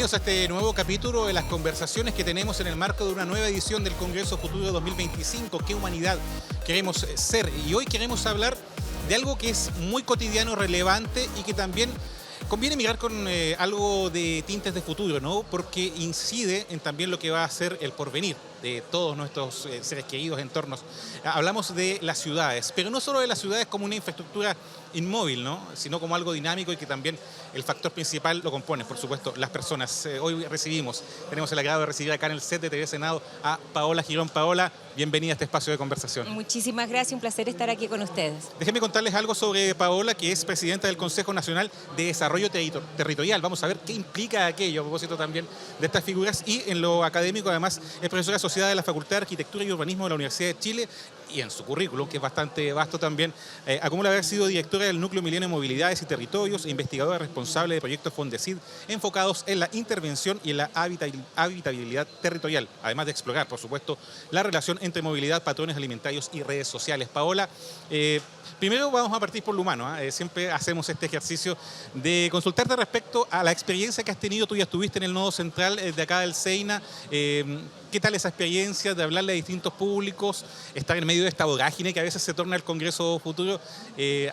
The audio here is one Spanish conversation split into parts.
Bienvenidos a este nuevo capítulo de las conversaciones que tenemos en el marco de una nueva edición del Congreso Futuro 2025. ¿Qué humanidad queremos ser? Y hoy queremos hablar de algo que es muy cotidiano, relevante y que también conviene mirar con algo de tintes de futuro, ¿no? Porque incide en también lo que va a ser el porvenir de todos nuestros seres queridos, entornos. Hablamos de las ciudades, pero no solo de las ciudades como una infraestructura inmóvil, ¿no? Sino como algo dinámico y que también el factor principal lo compone, por supuesto, las personas. Hoy tenemos el agrado de recibir acá en el set de TV Senado a Paola Girón. Paola, bienvenida a este espacio de conversación. Muchísimas gracias, un placer estar aquí con ustedes. Déjenme contarles algo sobre Paola, que es presidenta del Consejo Nacional de Desarrollo Territorial. Vamos a ver qué implica aquello a propósito también de estas figuras. Y en lo académico, además, es profesora asociada de la Facultad de Arquitectura y Urbanismo de la Universidad de Chile. Y en su currículum, que es bastante vasto también, acumula haber sido directora del Núcleo Milenio de Movilidades y Territorios e investigadora responsable de proyectos Fondesid enfocados en la intervención y en la habitabilidad territorial, además de explorar, por supuesto, la relación entre movilidad, patrones alimentarios y redes sociales. Paola, primero vamos a partir por lo humano, siempre hacemos este ejercicio de consultarte respecto a la experiencia que has tenido. Tú ya estuviste en el nodo central de acá del SEINA. ¿Qué tal esa experiencia de hablarle a distintos públicos, estar en medio de esta vorágine que a veces se torna el Congreso Futuro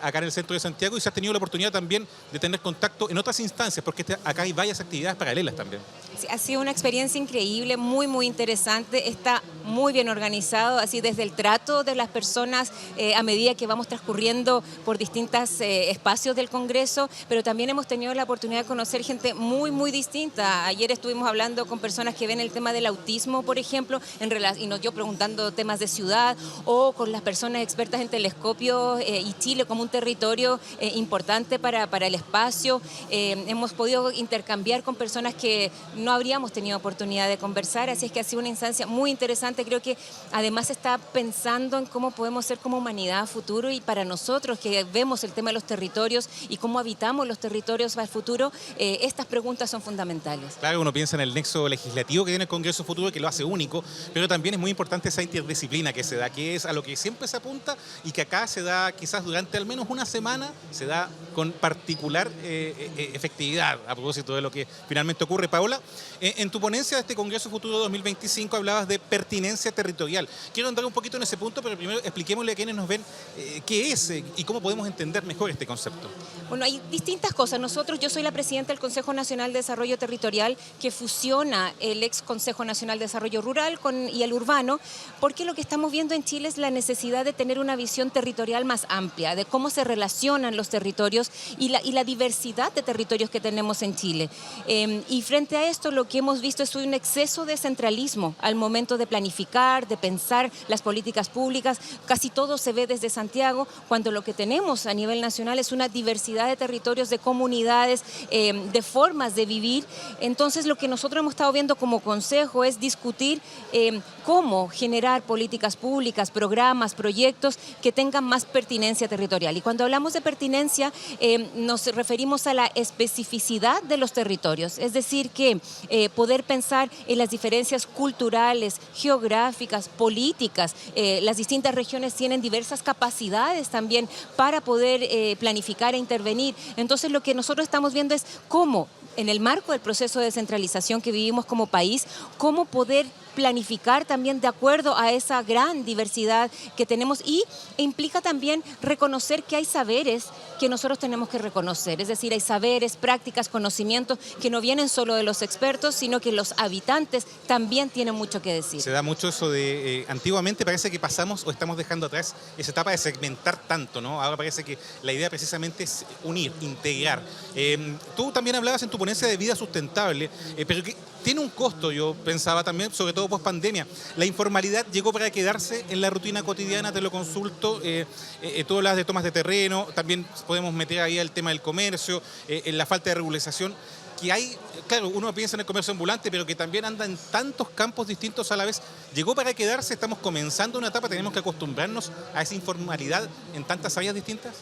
acá en el centro de Santiago? Y si has tenido la oportunidad también de tener contacto en otras instancias, porque acá hay varias actividades paralelas también. Sí, ha sido una experiencia increíble, muy interesante, está muy bien organizado, así desde el trato de las personas a medida que vamos transcurriendo por distintos espacios del Congreso, pero también hemos tenido la oportunidad de conocer gente muy distinta. Ayer estuvimos hablando con personas que ven el tema del autismo, por ejemplo, y nos dio preguntando temas de ciudad, o con las personas expertas en telescopios y Chile como un territorio importante para el espacio. Hemos podido intercambiar con personas que no habríamos tenido oportunidad de conversar, así es que ha sido una instancia muy interesante. Creo que además está pensando en cómo podemos ser como humanidad a futuro, y para nosotros que vemos el tema de los territorios y cómo habitamos los territorios al futuro, estas preguntas son fundamentales. Claro, uno piensa en el nexo legislativo que tiene el Congreso Futuro, que lo hace único, pero también es muy importante esa interdisciplina que se da, que es a lo que siempre se apunta y que acá se da quizás durante al menos una semana, se da con particular efectividad a propósito de lo que finalmente ocurre. Paola, en tu ponencia de este Congreso Futuro 2025 hablabas de pertinencia territorial. Quiero andar un poquito en ese punto, pero primero expliquémosle a quienes nos ven qué es y cómo podemos entender mejor este concepto. Bueno, hay distintas cosas. Yo soy la presidenta del Consejo Nacional de Desarrollo Territorial, que fusiona el ex Consejo Nacional de Desarrollo Rural y el urbano, porque lo que estamos viendo en Chile es la necesidad de tener una visión territorial más amplia, de cómo se relacionan los territorios y la diversidad de territorios que tenemos en Chile. Y frente a esto, lo que hemos visto es un exceso de centralismo al momento de planificar, de pensar las políticas públicas. Casi todo se ve desde Santiago, cuando lo que tenemos a nivel nacional es una diversidad de territorios, de comunidades, de formas de vivir. Entonces, lo que nosotros hemos estado viendo como consejo es discutir cómo generar políticas públicas, programas, proyectos que tengan más pertinencia territorial. Y cuando hablamos de pertinencia, nos referimos a la especificidad de los territorios, es decir, que poder pensar en las diferencias culturales, geográficas, políticas. Las distintas regiones tienen diversas capacidades también para poder planificar e intervenir. Entonces, lo que nosotros estamos viendo es cómo, en el marco del proceso de descentralización que vivimos como país, cómo poder planificar también de acuerdo a esa gran diversidad que tenemos, y implica también reconocer que hay saberes que nosotros tenemos que reconocer, es decir, hay saberes, prácticas, conocimientos que no vienen solo de los expertos, sino que los habitantes también tienen mucho que decir. Se da mucho eso de, antiguamente parece que pasamos o estamos dejando atrás esa etapa de segmentar tanto, ¿no? Ahora parece que la idea precisamente es unir, integrar. Tú también hablabas en tu ponencia de vida sustentable, pero que tiene un costo, yo pensaba también, sobre todo post pandemia. La informalidad llegó para quedarse en la rutina cotidiana, te lo consulto. Tú hablas de tomas de terreno, también podemos meter ahí el tema del comercio, en la falta de regularización que hay. Claro, uno piensa en el comercio ambulante, pero que también anda en tantos campos distintos a la vez. ¿Llegó para quedarse? ¿Estamos comenzando una etapa? ¿Tenemos que acostumbrarnos a esa informalidad en tantas áreas distintas?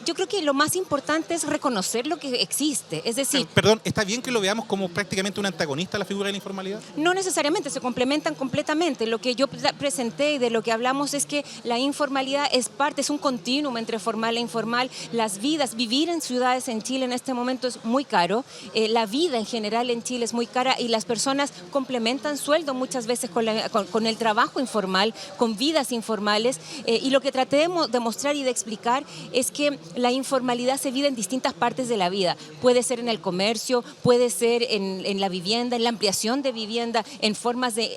Yo creo que lo más importante es reconocer lo que existe, es decir, Perdón, ¿está bien que lo veamos como prácticamente un antagonista a la figura de la informalidad? no necesariamente, se complementan completamente. Lo que yo presenté y de lo que hablamos es que la informalidad es un continuum entre formal e informal. Las vidas, vivir en ciudades en Chile en este momento es muy caro, la vida en general en Chile es muy cara y las personas complementan sueldo muchas veces con el trabajo informal, con vidas informales, y lo que traté de mostrar y de explicar es que la informalidad se vive en distintas partes de la vida. Puede ser en el comercio, puede ser en la vivienda, en la ampliación de vivienda, en formas de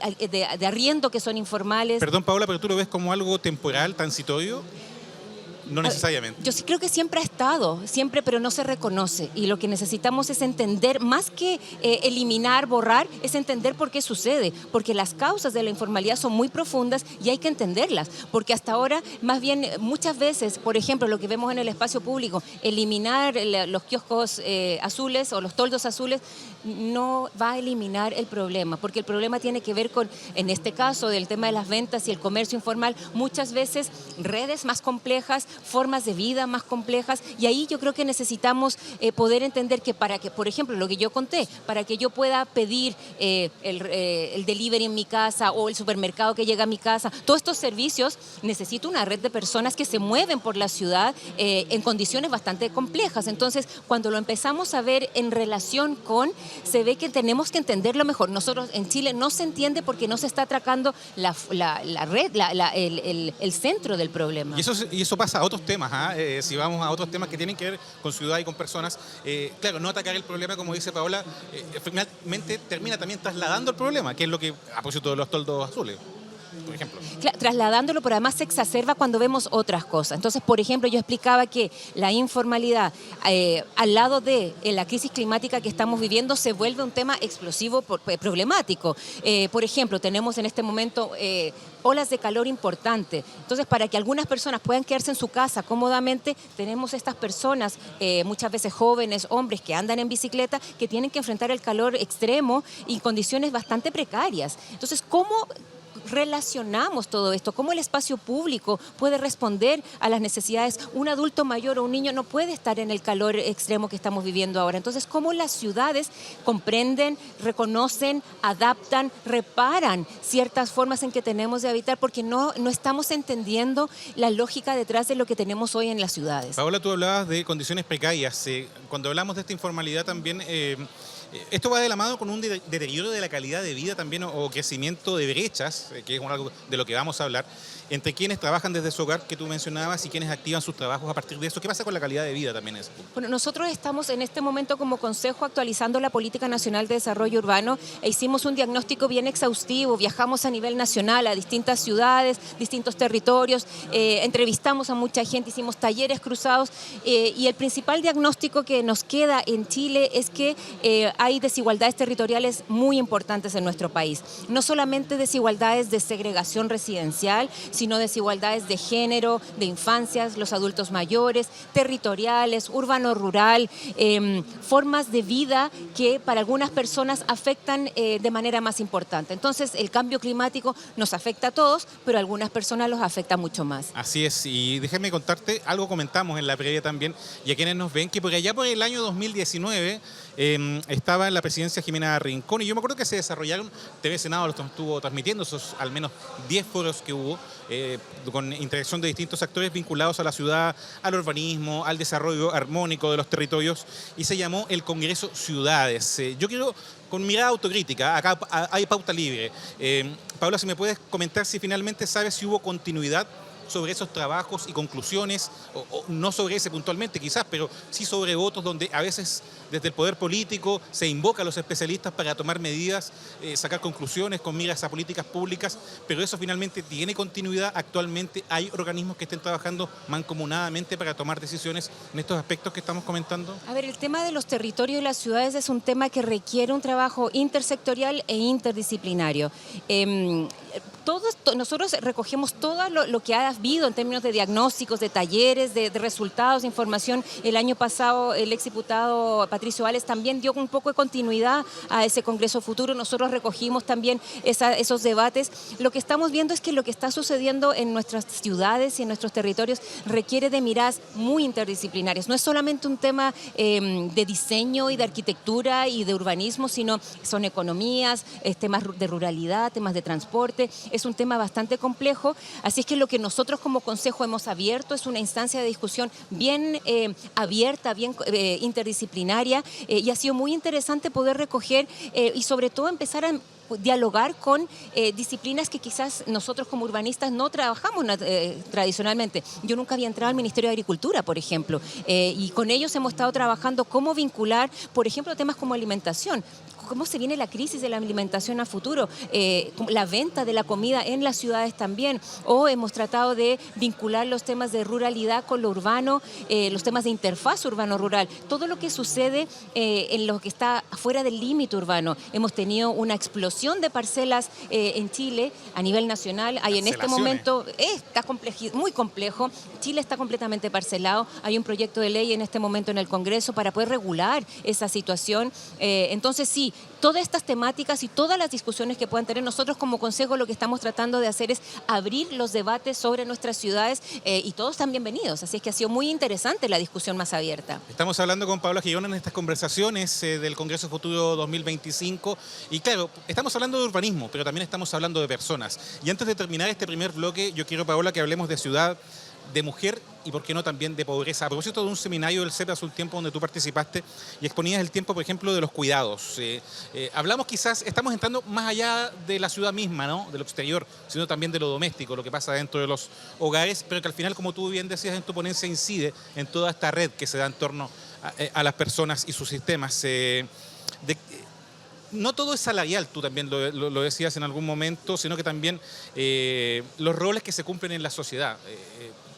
arriendo que son informales. Perdón, Paola, pero tú lo ves como algo temporal, transitorio. No necesariamente. Yo sí creo que siempre ha estado, siempre, pero no se reconoce. Y lo que necesitamos es entender, más que eliminar, borrar, es entender por qué sucede. Porque las causas de la informalidad son muy profundas y hay que entenderlas. Porque hasta ahora, más bien, muchas veces, por ejemplo, lo que vemos en el espacio público, eliminar los kioscos azules o los toldos azules, no va a eliminar el problema. Porque el problema tiene que ver con, en este caso, del tema de las ventas y el comercio informal, muchas veces redes más complejas, formas de vida más complejas, y ahí yo creo que necesitamos poder entender que para que, por ejemplo, lo que yo conté, para que yo pueda pedir el delivery en mi casa o el supermercado que llega a mi casa, todos estos servicios, necesito una red de personas que se mueven por la ciudad en condiciones bastante complejas. Entonces, cuando lo empezamos a ver en relación con, se ve que tenemos que entenderlo mejor. Nosotros en Chile no se entiende porque no se está atracando la red, el centro del problema. Y eso pasa a otros temas, si vamos a otros temas que tienen que ver con ciudad y con personas, claro, no atacar el problema, como dice Paola, finalmente termina también trasladando el problema, que es lo que, a propósito de los toldos azules, por ejemplo. Trasladándolo, pero además se exacerba cuando vemos otras cosas. Entonces, por ejemplo, yo explicaba que la informalidad, al lado de la crisis climática que estamos viviendo, se vuelve un tema explosivo, problemático. Por ejemplo, tenemos en este momento olas de calor importantes. Entonces, para que algunas personas puedan quedarse en su casa cómodamente, tenemos estas personas, muchas veces jóvenes, hombres que andan en bicicleta, que tienen que enfrentar el calor extremo y condiciones bastante precarias. Entonces, ¿cómo relacionamos todo esto? ¿Cómo el espacio público puede responder a las necesidades? Un adulto mayor o un niño no puede estar en el calor extremo que estamos viviendo ahora. Entonces, ¿cómo las ciudades comprenden, reconocen, adaptan, reparan ciertas formas en que tenemos de habitar? Porque no estamos entendiendo la lógica detrás de lo que tenemos hoy en las ciudades. Paola, tú hablabas de condiciones precarias. Cuando hablamos de esta informalidad también, esto va de la mano con un deterioro de la calidad de vida también o crecimiento de brechas, que es algo de lo que vamos a hablar, entre quienes trabajan desde su hogar, que tú mencionabas, y quienes activan sus trabajos a partir de eso. ¿Qué pasa con la calidad de vida también? Bueno, nosotros estamos en este momento como Consejo actualizando la Política Nacional de Desarrollo Urbano e hicimos un diagnóstico bien exhaustivo, viajamos a nivel nacional a distintas ciudades, distintos territorios, entrevistamos a mucha gente, hicimos talleres cruzados y el principal diagnóstico que nos queda en Chile es que hay desigualdades territoriales muy importantes en nuestro país. No solamente desigualdades de segregación residencial, sino desigualdades de género, de infancias, los adultos mayores, territoriales, urbano-rural, formas de vida que para algunas personas afectan de manera más importante. Entonces, el cambio climático nos afecta a todos, pero a algunas personas los afecta mucho más. Así es, y déjame contarte, algo comentamos en la previa también, y a quienes nos ven, que por allá por el año 2019 estaba en la presidencia Jimena Rincón, y yo me acuerdo que se desarrollaron, TV Senado lo estuvo transmitiendo, esos al menos 10 foros que hubo, con interacción de distintos actores vinculados a la ciudad, al urbanismo, al desarrollo armónico de los territorios, y se llamó el Congreso Ciudades. Yo quiero, con mirada autocrítica, acá hay pauta libre. Paula, si me puedes comentar si finalmente sabes si hubo continuidad sobre esos trabajos y conclusiones, o no sobre ese puntualmente quizás, pero sí sobre otros donde a veces desde el poder político se invoca a los especialistas para tomar medidas, sacar conclusiones con miras a políticas públicas, pero eso finalmente tiene continuidad. Actualmente hay organismos que estén trabajando mancomunadamente para tomar decisiones en estos aspectos que estamos comentando. A ver, el tema de los territorios y las ciudades es un tema que requiere un trabajo intersectorial e interdisciplinario. Nosotros recogemos todo lo que ha habido en términos de diagnósticos, de talleres, de resultados, de información. El año pasado el exdiputado Patricio Ales también dio un poco de continuidad a ese Congreso Futuro. Nosotros recogimos también esos debates. Lo que estamos viendo es que lo que está sucediendo en nuestras ciudades y en nuestros territorios requiere de miradas muy interdisciplinarias. No es solamente un tema de diseño y de arquitectura y de urbanismo, sino son economías, temas de ruralidad, temas de transporte. Es un tema bastante complejo, así es que lo que nosotros como Consejo hemos abierto es una instancia de discusión bien abierta, bien interdisciplinaria, y ha sido muy interesante poder recoger y sobre todo empezar a dialogar con disciplinas que quizás nosotros como urbanistas no trabajamos tradicionalmente. Yo nunca había entrado al Ministerio de Agricultura, por ejemplo, y con ellos hemos estado trabajando cómo vincular, por ejemplo, temas como alimentación. Cómo se viene la crisis de la alimentación a futuro, la venta de la comida en las ciudades también, o hemos tratado de vincular los temas de ruralidad con lo urbano, los temas de interfaz urbano-rural, todo lo que sucede en lo que está fuera del límite urbano. Hemos tenido una explosión de parcelas en Chile a nivel nacional. Hay en este momento, está muy complejo, Chile está completamente parcelado, hay un proyecto de ley en este momento en el Congreso para poder regular esa situación. Entonces sí, todas estas temáticas y todas las discusiones que puedan tener, nosotros como Consejo lo que estamos tratando de hacer es abrir los debates sobre nuestras ciudades y todos están bienvenidos. Así es que ha sido muy interesante la discusión más abierta. Estamos hablando con Paola Girón en estas conversaciones del Congreso Futuro 2025 y claro, estamos hablando de urbanismo, pero también estamos hablando de personas. Y antes de terminar este primer bloque, yo quiero, Paola, que hablemos de ciudad, de mujer y, por qué no, también de pobreza. A propósito de un seminario del CEP hace un tiempo donde tú participaste y exponías el tiempo, por ejemplo, de los cuidados. Hablamos quizás, estamos entrando más allá de la ciudad misma, ¿no?, de lo exterior, sino también de lo doméstico, lo que pasa dentro de los hogares, pero que al final, como tú bien decías en tu ponencia, incide en toda esta red que se da en torno a las personas y sus sistemas. No todo es salarial, tú también lo decías en algún momento, sino que también los roles que se cumplen en la sociedad.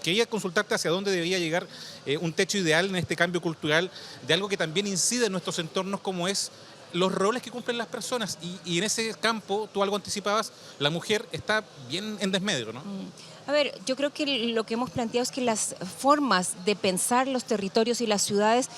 Quería consultarte hacia dónde debería llegar un techo ideal en este cambio cultural de algo que también incide en nuestros entornos, como es los roles que cumplen las personas. Y en ese campo, tú algo anticipabas, la mujer está bien en desmedro, ¿no? A ver, yo creo que lo que hemos planteado es que las formas de pensar los territorios y las ciudades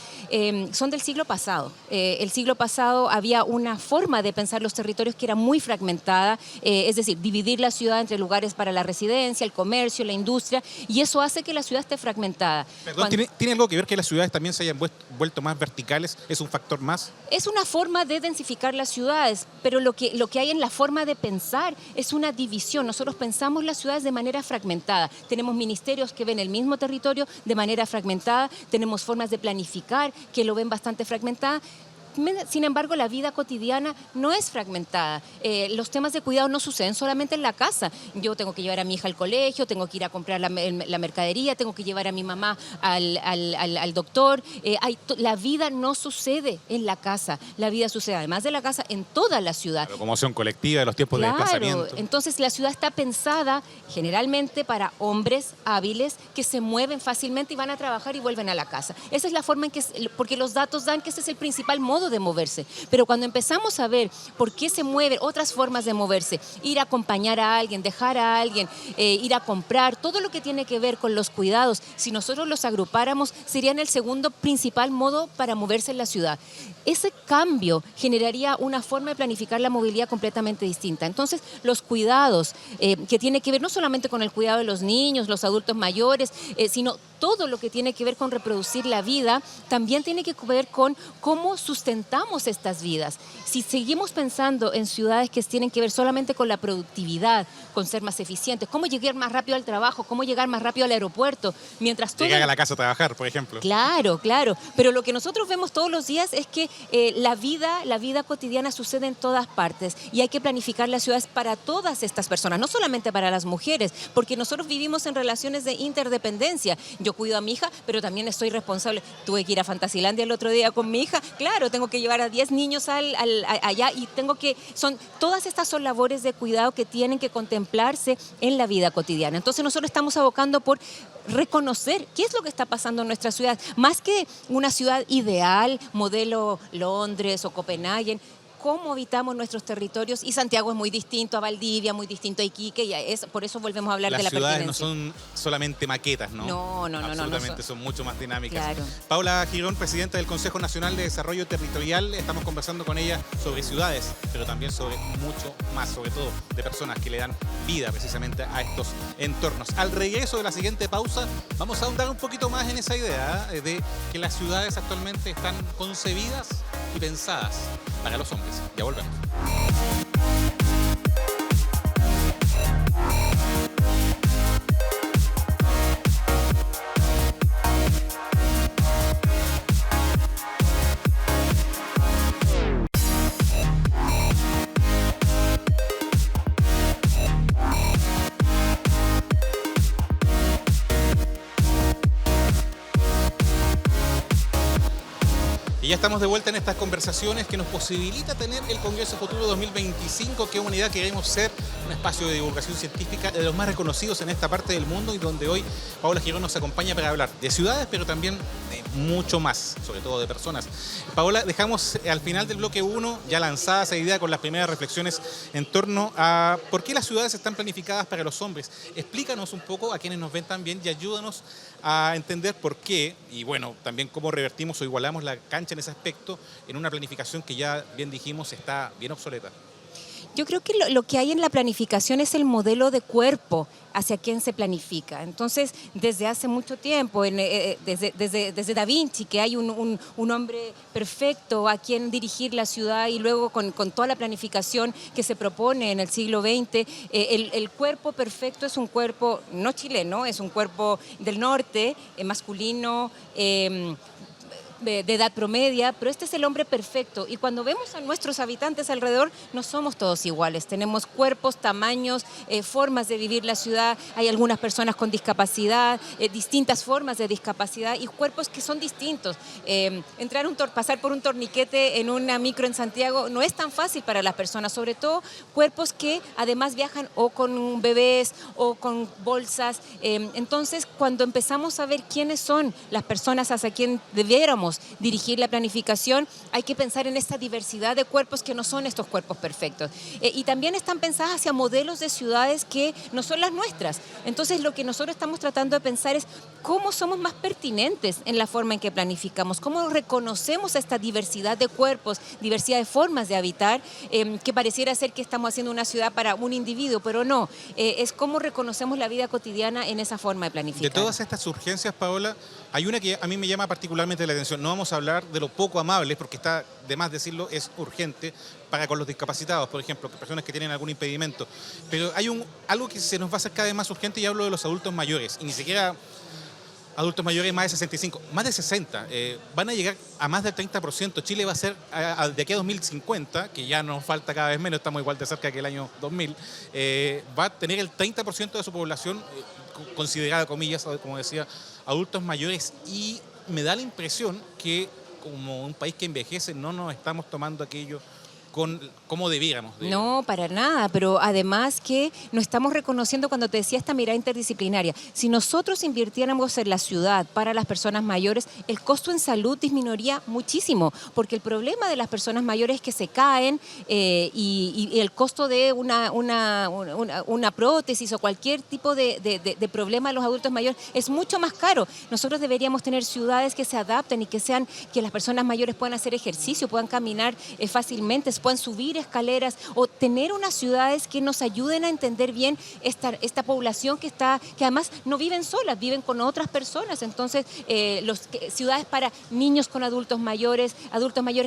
son del siglo pasado. El siglo pasado había una forma de pensar los territorios que era muy fragmentada, es decir, dividir la ciudad entre lugares para la residencia, el comercio, la industria, y eso hace que la ciudad esté fragmentada. Perdón, ¿tiene algo que ver que las ciudades también se hayan vuelto más verticales? ¿Es un factor más? Es una forma de densificar las ciudades, pero lo que hay en la forma de pensar es una división. Nosotros pensamos las ciudades de manera fragmentada. Tenemos ministerios que ven el mismo territorio de manera fragmentada, tenemos formas de planificar que lo ven bastante fragmentada. Sin embargo, la vida cotidiana no es fragmentada. Los temas de cuidado no suceden solamente en la casa. Yo tengo que llevar a mi hija al colegio, tengo que ir a comprar la mercadería, tengo que llevar a mi mamá al doctor. La vida no sucede en la casa. La vida sucede, además de la casa, en toda la ciudad. La locomoción colectiva, de los tiempos de desplazamiento. Entonces la ciudad está pensada generalmente para hombres hábiles que se mueven fácilmente y van a trabajar y vuelven a la casa. Esa es la forma en que, porque los datos dan que ese es el principal modo de moverse, pero cuando empezamos a ver por qué se mueven otras formas de moverse, ir a acompañar a alguien, dejar a alguien, ir a comprar, todo lo que tiene que ver con los cuidados, si nosotros los agrupáramos, serían el segundo principal modo para moverse en la ciudad. Ese cambio generaría una forma de planificar la movilidad completamente distinta. Entonces, los cuidados que tiene que ver no solamente con el cuidado de los niños, los adultos mayores, sino todo lo que tiene que ver con reproducir la vida, también tiene que ver con cómo sustentamos estas vidas. Si seguimos pensando en ciudades que tienen que ver solamente con la productividad, con ser más eficientes, cómo llegar más rápido al trabajo, cómo llegar más rápido al aeropuerto, mientras todo... Llegar a la casa a trabajar, por ejemplo. Claro, claro, pero lo que nosotros vemos todos los días es que la vida cotidiana sucede en todas partes y hay que planificar las ciudades para todas estas personas, no solamente para las mujeres, porque nosotros vivimos en relaciones de interdependencia. Yo cuido a mi hija, pero también estoy responsable. Tuve que ir a Fantasilandia el otro día con mi hija. Claro, tengo que llevar a 10 niños allá y todas estas son labores de cuidado que tienen que contemplarse en la vida cotidiana. Entonces nosotros estamos abocando por reconocer qué es lo que está pasando en nuestra ciudad. Más que una ciudad ideal, modelo Londres o Copenhague, cómo habitamos nuestros territorios, y Santiago es muy distinto a Valdivia, muy distinto a Iquique, y por eso volvemos a hablar de la ciudades pertinencia. no son solamente maquetas, ¿no? No. Absolutamente, son mucho más dinámicas. Claro. Paula Girón, presidenta del Consejo Nacional de Desarrollo Territorial, estamos conversando con ella sobre ciudades, pero también sobre mucho más, sobre todo de personas que le dan vida precisamente a estos entornos. Al regreso de la siguiente pausa, vamos a ahondar un poquito más en esa idea de que las ciudades actualmente están concebidas y pensadas para los hombres. Ya volvemos. Y ya estamos de vuelta en estas conversaciones que nos posibilita tener el Congreso Futuro 2025, que es una idea que queremos ser un espacio de divulgación científica de los más reconocidos en esta parte del mundo y donde hoy Paula Girón nos acompaña para hablar de ciudades, pero también de mucho más, sobre todo de personas. Paola, dejamos al final del bloque 1 ya lanzada esa idea con las primeras reflexiones en torno a por qué las ciudades están planificadas para los hombres. Explícanos un poco a quienes nos ven también y ayúdanos a entender por qué y bueno, también cómo revertimos o igualamos la cancha en ese aspecto en una planificación que ya bien dijimos está bien obsoleta. Yo creo que lo que hay en la planificación es el modelo de cuerpo hacia quién se planifica. Entonces, desde hace mucho tiempo, desde Da Vinci, que hay un hombre perfecto a quien dirigir la ciudad y luego con toda la planificación que se propone en el siglo XX, el cuerpo perfecto es un cuerpo no chileno, es un cuerpo del norte, masculino, de edad promedia, pero este es el hombre perfecto. Y cuando vemos a nuestros habitantes alrededor, no somos todos iguales. Tenemos cuerpos, tamaños, formas de vivir la ciudad. Hay algunas personas con discapacidad, distintas formas de discapacidad y cuerpos que son distintos. Pasar por un torniquete en una micro en Santiago no es tan fácil para las personas, sobre todo cuerpos que además viajan o con bebés o con bolsas. Entonces, cuando empezamos a ver quiénes son las personas hacia quien debiéramos dirigir la planificación, hay que pensar en esta diversidad de cuerpos que no son estos cuerpos perfectos. Y también están pensadas hacia modelos de ciudades que no son las nuestras. Entonces, lo que nosotros estamos tratando de pensar es cómo somos más pertinentes en la forma en que planificamos, cómo reconocemos esta diversidad de cuerpos, diversidad de formas de habitar, que pareciera ser que estamos haciendo una ciudad para un individuo, pero no. Es cómo reconocemos la vida cotidiana en esa forma de planificar. De todas estas urgencias, Paola, hay una que a mí me llama particularmente la atención. No vamos a hablar de lo poco amables, porque está de más decirlo, es urgente para con los discapacitados, por ejemplo, personas que tienen algún impedimento. Pero hay algo que se nos va a hacer cada vez más urgente y hablo de los adultos mayores. Y ni siquiera adultos mayores más de 65, más de 60. Van a llegar a más del 30%. Chile va a ser, de aquí a 2050, que ya nos falta cada vez menos, estamos igual de cerca que el año 2000, va a tener el 30% de su población considerada, comillas, como decía, adultos mayores. Y me da la impresión que como un país que envejece no nos estamos tomando aquello como debiéramos. No, para nada, pero además que no estamos reconociendo, cuando te decía esta mirada interdisciplinaria, si nosotros invirtiéramos en la ciudad para las personas mayores, el costo en salud disminuiría muchísimo, porque el problema de las personas mayores es que se caen y el costo de una prótesis o cualquier tipo de problema a los adultos mayores es mucho más caro. Nosotros deberíamos tener ciudades que se adapten y que las personas mayores puedan hacer ejercicio, puedan caminar fácilmente, puedan subir escaleras o tener unas ciudades que nos ayuden a entender bien esta población que además no viven solas, viven con otras personas. Entonces, ciudades para niños con adultos mayores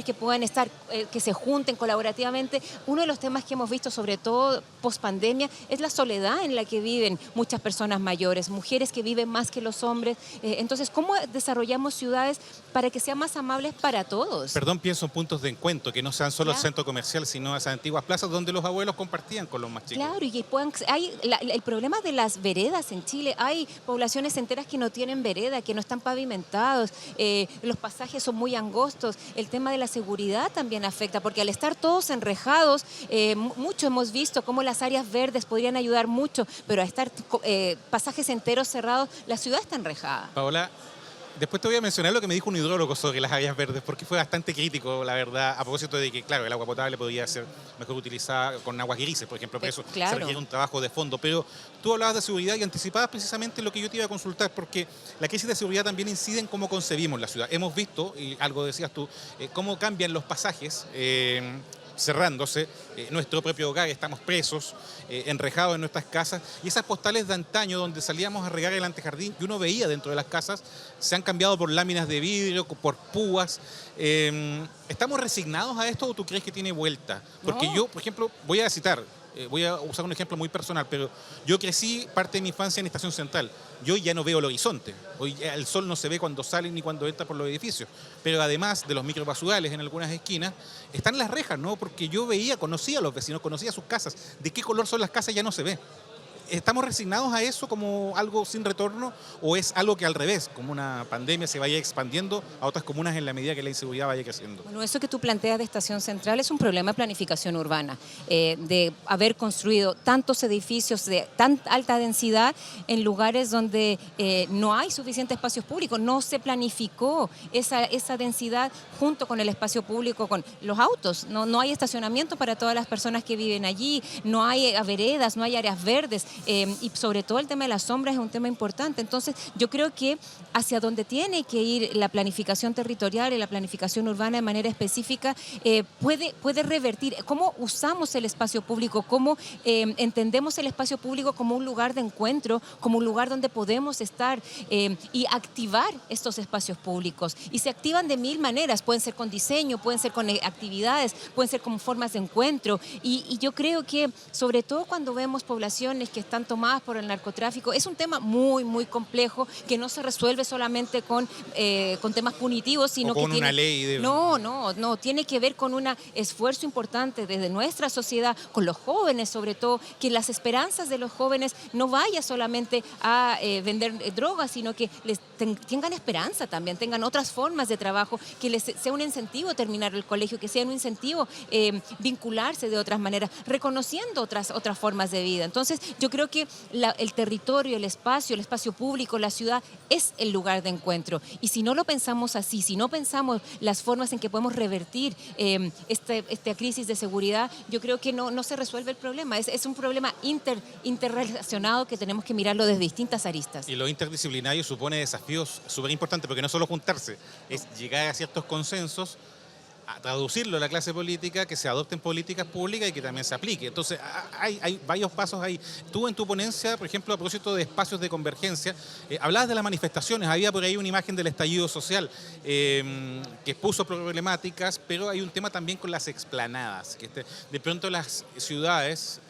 que puedan estar, que se junten colaborativamente. Uno de los temas que hemos visto, sobre todo post pandemia, es la soledad en la que viven muchas personas mayores, mujeres que viven más que los hombres. Entonces, ¿cómo desarrollamos ciudades para que sean más amables para todos? Perdón, pienso en puntos de encuentro, que no sean solo el centro comercial, sino esas antiguas plazas donde los abuelos compartían con los más chicos. Claro, y el problema de las veredas en Chile, hay poblaciones enteras que no tienen vereda, que no están pavimentados, los pasajes son muy angostos, el tema de la seguridad también afecta, porque al estar todos enrejados, mucho hemos visto cómo las áreas verdes podrían ayudar mucho, pero a estar pasajes enteros cerrados, la ciudad está enrejada. Paola, Después te voy a mencionar lo que me dijo un hidrólogo sobre las áreas verdes, porque fue bastante crítico, la verdad, a propósito de que, claro, el agua potable podría ser mejor utilizada con aguas grises, por ejemplo, por eso se Claro. requiere un trabajo de fondo. Pero tú hablabas de seguridad y anticipabas precisamente lo que yo te iba a consultar, porque la crisis de seguridad también incide en cómo concebimos la ciudad. Hemos visto, y algo decías tú, cómo cambian los pasajes. Cerrándose, nuestro propio hogar, estamos presos, enrejados en nuestras casas, y esas postales de antaño donde salíamos a regar el antejardín que uno veía dentro de las casas, se han cambiado por láminas de vidrio, por púas. ¿Estamos resignados a esto o tú crees que tiene vuelta? Porque No. yo, por ejemplo, voy a citar, voy a usar un ejemplo muy personal, pero yo crecí parte de mi infancia en Estación Central. Yo ya no veo el horizonte. Hoy ya el sol no se ve cuando sale ni cuando entra por los edificios. Pero además de los microbasurales en algunas esquinas, están las rejas, ¿no? Porque yo veía, conocía a los vecinos, conocía sus casas. ¿De qué color son las casas? Ya no se ve. ¿Estamos resignados a eso como algo sin retorno o es algo que al revés, como una pandemia, se vaya expandiendo a otras comunas en la medida que la inseguridad vaya creciendo? Bueno, eso que tú planteas de Estación Central es un problema de planificación urbana, de haber construido tantos edificios de tan alta densidad en lugares donde no hay suficientes espacios públicos, no se planificó esa densidad junto con el espacio público, con los autos, no hay estacionamiento para todas las personas que viven allí, no hay veredas, no hay áreas verdes. Y sobre todo el tema de las sombras es un tema importante. Entonces, yo creo que hacia donde tiene que ir la planificación territorial y la planificación urbana de manera específica, puede revertir cómo usamos el espacio público, cómo entendemos el espacio público como un lugar de encuentro, como un lugar donde podemos estar y activar estos espacios públicos. Y se activan de mil maneras, pueden ser con diseño, pueden ser con actividades, pueden ser como formas de encuentro. Y yo creo que, sobre todo cuando vemos poblaciones que están tomadas por el narcotráfico, es un tema muy, muy complejo que no se resuelve solamente con temas punitivos, sino o con que una ley de... No, tiene que ver con un esfuerzo importante desde nuestra sociedad, con los jóvenes sobre todo, que las esperanzas de los jóvenes no vaya solamente a vender drogas, sino que tengan esperanza también, tengan otras formas de trabajo, que les sea un incentivo terminar el colegio, que sea un incentivo vincularse de otras maneras, reconociendo otras formas de vida. Entonces, yo creo que el territorio, el espacio público, la ciudad es el lugar de encuentro. Y si no lo pensamos así, si no pensamos las formas en que podemos revertir esta crisis de seguridad, yo creo que no se resuelve el problema. Es un problema interrelacionado que tenemos que mirarlo desde distintas aristas. Y lo interdisciplinario supone desafíos súper importantes, porque no solo juntarse, es llegar a ciertos consensos, a traducirlo a la clase política, que se adopten políticas públicas y que también se aplique. Entonces, hay varios pasos ahí. Tú en tu ponencia, por ejemplo, a propósito de espacios de convergencia, hablabas de las manifestaciones, había por ahí una imagen del estallido social que puso problemáticas, pero hay un tema también con las explanadas, que de pronto las ciudades...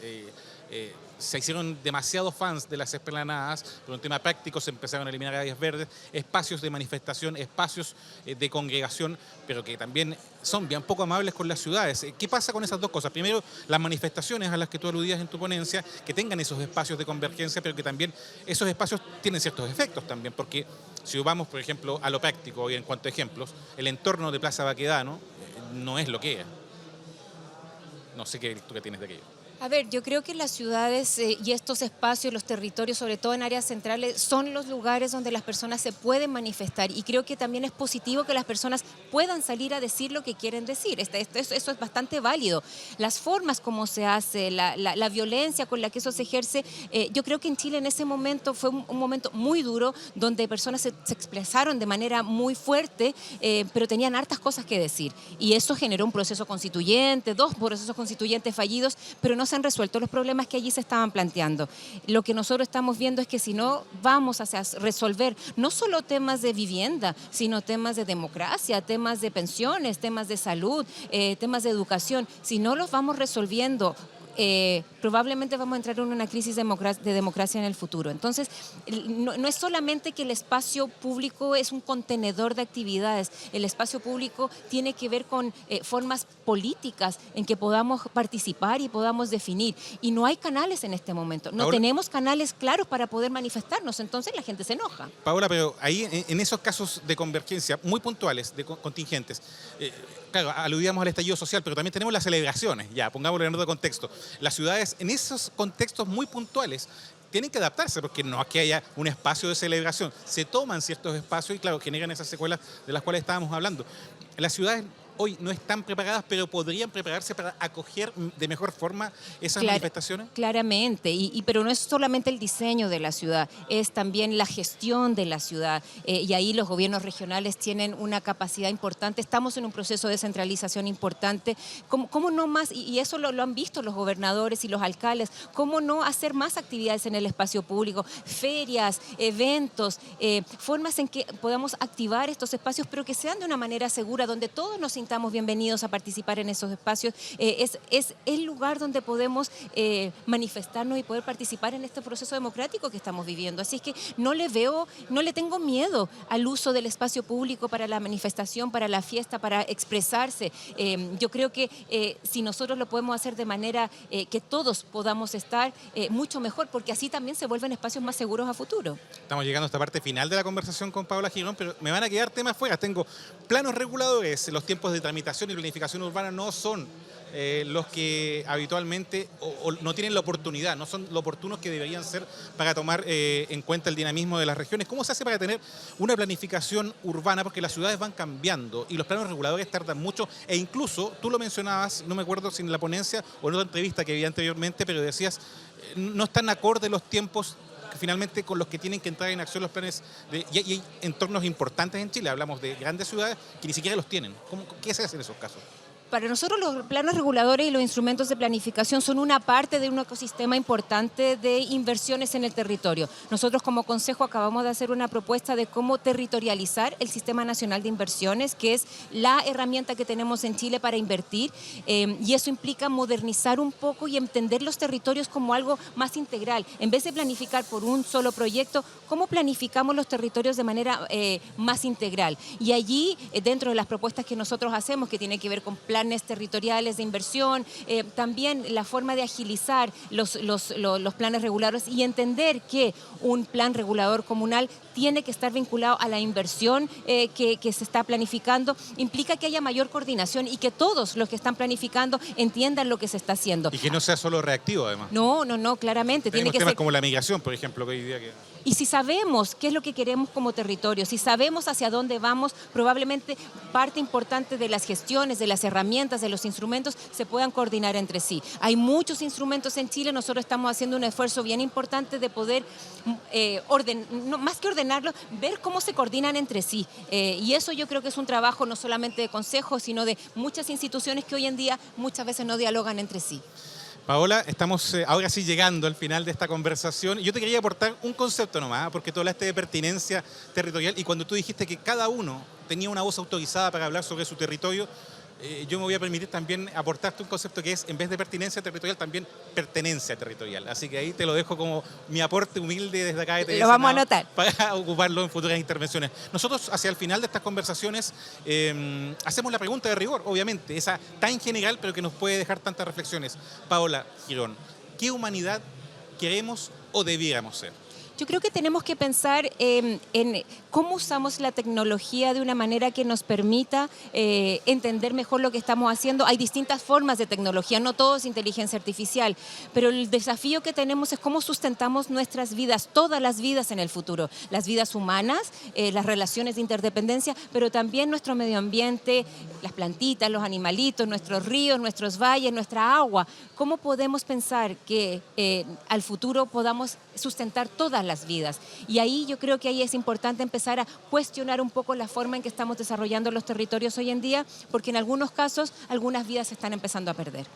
se hicieron demasiados fans de las explanadas, por un tema práctico se empezaron a eliminar áreas verdes, espacios de manifestación, espacios de congregación, pero que también son bien poco amables con las ciudades. ¿Qué pasa con esas dos cosas? Primero, las manifestaciones a las que tú aludías en tu ponencia, que tengan esos espacios de convergencia, pero que también esos espacios tienen ciertos efectos también, porque si vamos, por ejemplo, a lo práctico y en cuanto a ejemplos, el entorno de Plaza Baquedano no es lo que es. No sé tú qué tienes de aquello. A ver, yo creo que las ciudades y estos espacios, los territorios, sobre todo en áreas centrales, son los lugares donde las personas se pueden manifestar y creo que también es positivo que las personas puedan salir a decir lo que quieren decir. Eso es bastante válido. Las formas como se hace, la violencia con la que eso se ejerce, yo creo que en Chile en ese momento fue un momento muy duro donde personas se expresaron de manera muy fuerte, pero tenían hartas cosas que decir y eso generó un proceso constituyente, 2 procesos constituyentes fallidos, pero no se han resuelto los problemas que allí se estaban planteando. Lo que nosotros estamos viendo es que si no vamos a resolver no solo temas de vivienda, sino temas de democracia, temas de pensiones, temas de salud, temas de educación, si no los vamos resolviendo, probablemente vamos a entrar en una crisis de democracia en el futuro. Entonces, no es solamente que el espacio público es un contenedor de actividades, el espacio público tiene que ver con formas políticas en que podamos participar y podamos definir. Y no hay canales en este momento, no tenemos canales claros para poder manifestarnos, entonces la gente se enoja. Paola, pero ahí en esos casos de convergencia muy puntuales, de contingentes, claro, aludíamos al estallido social, pero también tenemos las celebraciones, ya, pongámoslo en otro contexto. Las ciudades, en esos contextos muy puntuales, tienen que adaptarse, porque no es que haya un espacio de celebración, se toman ciertos espacios y claro, generan esas secuelas de las cuales estábamos hablando. Las ciudades hoy no están preparadas, pero podrían prepararse para acoger de mejor forma esas manifestaciones. Claramente, pero no es solamente el diseño de la ciudad, es también la gestión de la ciudad. Y ahí los gobiernos regionales tienen una capacidad importante. Estamos en un proceso de descentralización importante. ¿Cómo no más? Y eso lo han visto los gobernadores y los alcaldes. ¿Cómo no hacer más actividades en el espacio público? Ferias, eventos, formas en que podamos activar estos espacios, pero que sean de una manera segura, donde todos nos sintamos bienvenidos a participar en esos espacios. Es el lugar donde podemos manifestarnos y poder participar en este proceso democrático que estamos viviendo. Así es que no le tengo miedo al uso del espacio público para la manifestación, para la fiesta, para expresarse. Yo creo que si nosotros lo podemos hacer de manera que todos podamos estar, mucho mejor, porque así también se vuelven espacios más seguros a futuro. Estamos llegando a esta parte final de la conversación con Paola Girón, pero me van a quedar temas fuera. Tengo planos reguladores, los tiempos de tramitación y planificación urbana no son los que habitualmente o no tienen la oportunidad, no son lo oportunos que deberían ser para tomar en cuenta el dinamismo de las regiones. ¿Cómo se hace para tener una planificación urbana? Porque las ciudades van cambiando y los planos reguladores tardan mucho e incluso, tú lo mencionabas, no me acuerdo si en la ponencia o en otra entrevista que vi anteriormente, pero decías, no están acordes los tiempos finalmente con los que tienen que entrar en acción los planes y hay entornos importantes en Chile, hablamos de grandes ciudades que ni siquiera los tienen. ¿Qué se hace en esos casos? Para nosotros los planos reguladores y los instrumentos de planificación son una parte de un ecosistema importante de inversiones en el territorio. Nosotros como Consejo acabamos de hacer una propuesta de cómo territorializar el Sistema Nacional de Inversiones, que es la herramienta que tenemos en Chile para invertir, y eso implica modernizar un poco y entender los territorios como algo más integral. En vez de planificar por un solo proyecto, ¿cómo planificamos los territorios de manera más integral? Y allí, dentro de las propuestas que nosotros hacemos, que tiene que ver con planes territoriales de inversión, también la forma de agilizar los planes reguladores y entender que un plan regulador comunal tiene que estar vinculado a la inversión que se está planificando, implica que haya mayor coordinación y que todos los que están planificando entiendan lo que se está haciendo. Y que no sea solo reactivo, además. No, claramente. Tenemos tiene que temas ser como la migración, por ejemplo, que hoy día que... Y si sabemos qué es lo que queremos como territorio, si sabemos hacia dónde vamos, probablemente parte importante de las gestiones, de las herramientas, de los instrumentos, se puedan coordinar entre sí. Hay muchos instrumentos en Chile, nosotros estamos haciendo un esfuerzo bien importante de poder, más que ordenarlo, ver cómo se coordinan entre sí. Y eso yo creo que es un trabajo no solamente de consejos, sino de muchas instituciones que hoy en día muchas veces no dialogan entre sí. Paola, estamos ahora sí llegando al final de esta conversación. Yo te quería aportar un concepto nomás, porque tú hablaste de pertinencia territorial y cuando tú dijiste que cada uno tenía una voz autorizada para hablar sobre su territorio, yo me voy a permitir también aportarte un concepto que es, en vez de pertinencia territorial, también pertenencia territorial. Así que ahí te lo dejo como mi aporte humilde desde acá de TV Lo vamos a anotar. para ocuparlo en futuras intervenciones. Nosotros, hacia el final de estas conversaciones, hacemos la pregunta de rigor, obviamente, esa tan general, pero que nos puede dejar tantas reflexiones. Paola Girón, ¿qué humanidad queremos o debiéramos ser? Yo creo que tenemos que pensar en cómo usamos la tecnología de una manera que nos permita entender mejor lo que estamos haciendo. Hay distintas formas de tecnología, no todo es inteligencia artificial, pero el desafío que tenemos es cómo sustentamos nuestras vidas, todas las vidas en el futuro, las vidas humanas, las relaciones de interdependencia, pero también nuestro medio ambiente, las plantitas, los animalitos, nuestros ríos, nuestros valles, nuestra agua. ¿Cómo podemos pensar que al futuro podamos sustentar todas las vidas? Y ahí yo creo que ahí es importante empezar a cuestionar un poco la forma en que estamos desarrollando los territorios hoy en día, porque en algunos casos algunas vidas se están empezando a perder.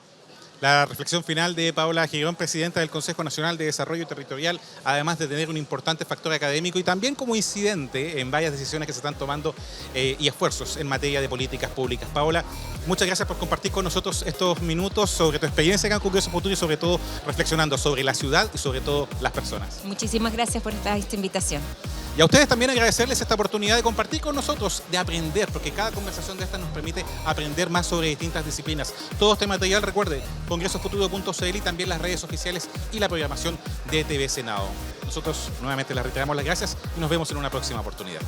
La reflexión final de Paola Girón, presidenta del Consejo Nacional de Desarrollo Territorial, además de tener un importante factor académico y también como incidente en varias decisiones que se están tomando y esfuerzos en materia de políticas públicas. Paola, muchas gracias por compartir con nosotros estos minutos sobre tu experiencia acá en Congreso Futuro y sobre todo reflexionando sobre la ciudad y sobre todo las personas. Muchísimas gracias por esta invitación. Y a ustedes también agradecerles esta oportunidad de compartir con nosotros, de aprender, porque cada conversación de esta nos permite aprender más sobre distintas disciplinas. Todo este material, recuerde, congresofuturo.cl y también las redes oficiales y la programación de TV Senado. Nosotros nuevamente les reiteramos las gracias y nos vemos en una próxima oportunidad.